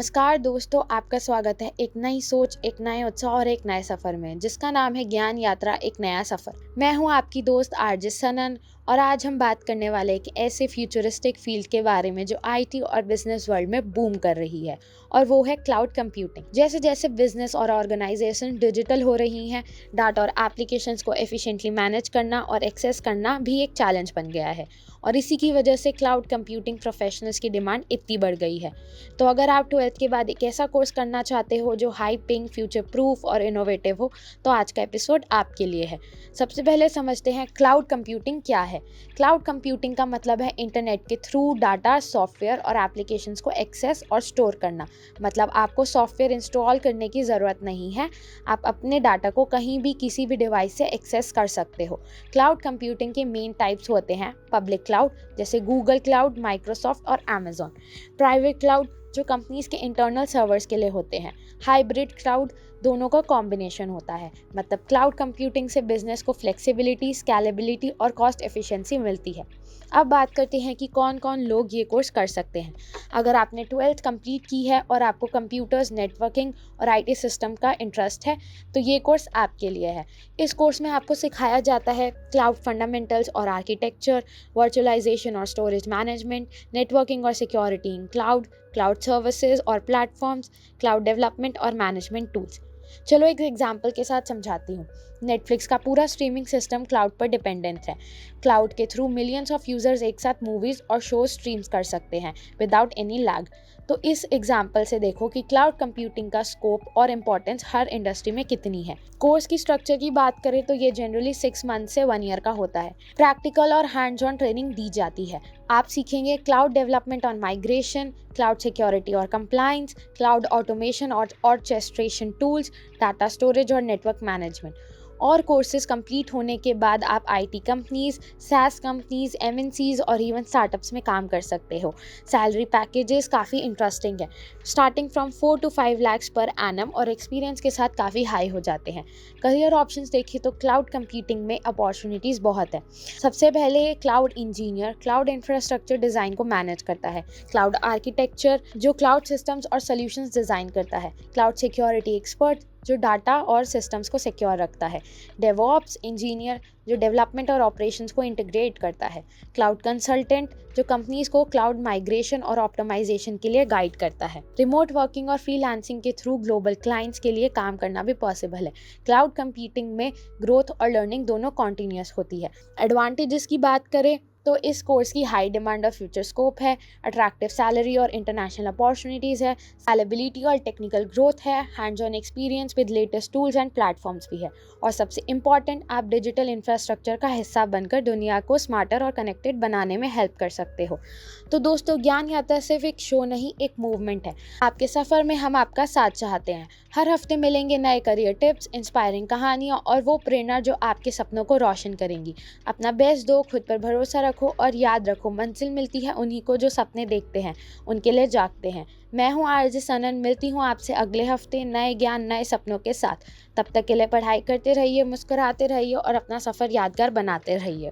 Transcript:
नमस्कार दोस्तों, आपका स्वागत है एक नई सोच, एक नए उत्साह और एक नए सफ़र में, जिसका नाम है ज्ञान यात्रा एक नया सफ़र। मैं हूं आपकी दोस्त आरजे सनन और आज हम बात करने वाले एक ऐसे फ्यूचरिस्टिक फील्ड के बारे में जो आईटी और बिजनेस वर्ल्ड में बूम कर रही है, और वो है क्लाउड कंप्यूटिंग। जैसे जैसे बिजनेस और ऑर्गेनाइजेशन डिजिटल हो रही हैं, डाटा और एप्लीकेशंस को एफिशिएंटली मैनेज करना और एक्सेस करना भी एक चैलेंज बन गया है, और इसी की वजह से क्लाउड कंप्यूटिंग प्रोफेशनल्स की डिमांड इतनी बढ़ गई है। तो अगर आप 12th के बाद एक ऐसा कोर्स करना चाहते हो जो हाई पेइंग, फ्यूचर प्रूफ और इनोवेटिव हो, तो आज का एपिसोड आपके लिए है। सबसे पहले समझते हैं क्लाउड कंप्यूटिंग क्या है। क्लाउड कंप्यूटिंग का मतलब है इंटरनेट के थ्रू डाटा, सॉफ्टवेयर और एप्लीकेशंस को एक्सेस और स्टोर करना। मतलब आपको सॉफ्टवेयर इंस्टॉल करने की ज़रूरत नहीं है, आप अपने डाटा को कहीं भी किसी भी डिवाइस से एक्सेस कर सकते हो। क्लाउड कंप्यूटिंग के मेन टाइप्स होते हैं पब्लिक क्लाउड, जैसे गूगल क्लाउड, माइक्रोसॉफ्ट और अमेजॉन। प्राइवेट क्लाउड जो कंपनीज के इंटरनल सर्वर्स के लिए होते हैं। हाइब्रिड क्लाउड दोनों का कॉम्बिनेशन होता है। मतलब क्लाउड कंप्यूटिंग से बिजनेस को फ्लेक्सिबिलिटी, स्केलेबिलिटी और कॉस्ट एफिशिएंसी मिलती है। अब बात करते हैं कि कौन कौन लोग ये कोर्स कर सकते हैं। अगर आपने 12th कंप्लीट की है और आपको कंप्यूटर्स, नेटवर्किंग और आईटी सिस्टम का इंटरेस्ट है, तो ये कोर्स आपके लिए है। इस कोर्स में आपको सिखाया जाता है क्लाउड फंडामेंटल्स और आर्किटेक्चर, वर्चुअलाइजेशन और स्टोरेज मैनेजमेंट, नेटवर्किंग और security in cloud, cloud services और प्लेटफॉर्म्स, क्लाउड डेवलपमेंट और मैनेजमेंट टूल्स। चलो एक एग्जांपल के साथ समझाती हूँ। नेटफ्लिक्स का पूरा स्ट्रीमिंग सिस्टम क्लाउड पर डिपेंडेंट है। क्लाउड के थ्रू मिलियंस ऑफ यूजर्स एक साथ मूवीज और शो स्ट्रीम्स कर सकते हैं विदाउट एनी लैग। तो इस एग्जाम्पल से देखो कि क्लाउड कंप्यूटिंग का स्कोप और इम्पोर्टेंस हर इंडस्ट्री में कितनी है। कोर्स की स्ट्रक्चर की बात करें तो ये जनरली 6 मंथ से 1 ईयर का होता है। प्रैक्टिकल और हैंड्स ऑन ट्रेनिंग दी जाती है। आप सीखेंगे क्लाउड डेवलपमेंट और माइग्रेशन, क्लाउड सिक्योरिटी और कंप्लायंस, क्लाउड ऑटोमेशन और ऑर्केस्ट्रेशन टूल्स, डाटा स्टोरेज और नेटवर्क मैनेजमेंट। और कोर्सेज कंप्लीट होने के बाद आप IT companies, SaaS companies, MNCs और इवन स्टार्टअप्स में काम कर सकते हो। सैलरी पैकेजेस काफ़ी इंटरेस्टिंग है, starting from 4 to 5 lakhs per annum, और एक्सपीरियंस के साथ काफ़ी हाई हो जाते हैं। करियर ऑप्शंस देखें तो क्लाउड कंप्यूटिंग में अपॉर्चुनिटीज़ बहुत है। सबसे पहले cloud engineer cloud infrastructure design को मैनेज करता है। क्लाउड आर्किटेक्चर जो क्लाउड सिस्टम्स और सॉल्यूशंस डिज़ाइन करता है। क्लाउड सिक्योरिटी एक्सपर्ट जो डाटा और सिस्टम्स को सिक्योर रखता है। डेवऑप्स इंजीनियर जो डेवलपमेंट और ऑपरेशंस को इंटीग्रेट करता है। क्लाउड कंसल्टेंट जो कंपनीज को क्लाउड माइग्रेशन और ऑप्टिमाइजेशन के लिए गाइड करता है। रिमोट वर्किंग और फ्रीलांसिंग के थ्रू ग्लोबल क्लाइंट्स के लिए काम करना भी पॉसिबल है। क्लाउड कंप्यूटिंग में ग्रोथ और लर्निंग दोनों कॉन्टिन्यूस होती है। एडवांटेजेस की बात करें तो इस कोर्स की हाई डिमांड और फ्यूचर स्कोप है, अट्रैक्टिव सैलरी और इंटरनेशनल अपॉर्चुनिटीज़ है, स्केलेबिलिटी और टेक्निकल ग्रोथ है, hands on experience with latest tools and platforms भी है, और सबसे इंपॉर्टेंट, आप डिजिटल इंफ्रास्ट्रक्चर का हिस्सा बनकर दुनिया को स्मार्टर और कनेक्टेड बनाने में हेल्प कर सकते हो। तो दोस्तों, ज्ञान यात्रा सिर्फ एक शो नहीं, एक मूवमेंट है। आपके सफ़र में हम आपका साथ चाहते हैं। हर हफ्ते मिलेंगे नए करियर टिप्स, इंस्पायरिंग कहानियाँ और वो प्रेरणा जो आपके सपनों को रोशन करेंगी। अपना बेस्ट दो, खुद पर भरोसा रखो और याद रखो, मंजिल मिलती है उन्हीं को जो सपने देखते हैं, उनके लिए जागते हैं। मैं हूँ आरजे सनन, मिलती हूँ आपसे अगले हफ्ते नए ज्ञान, नए सपनों के साथ। तब तक के लिए पढ़ाई करते रहिए, मुस्कुराते रहिए और अपना सफ़र यादगार बनाते रहिए।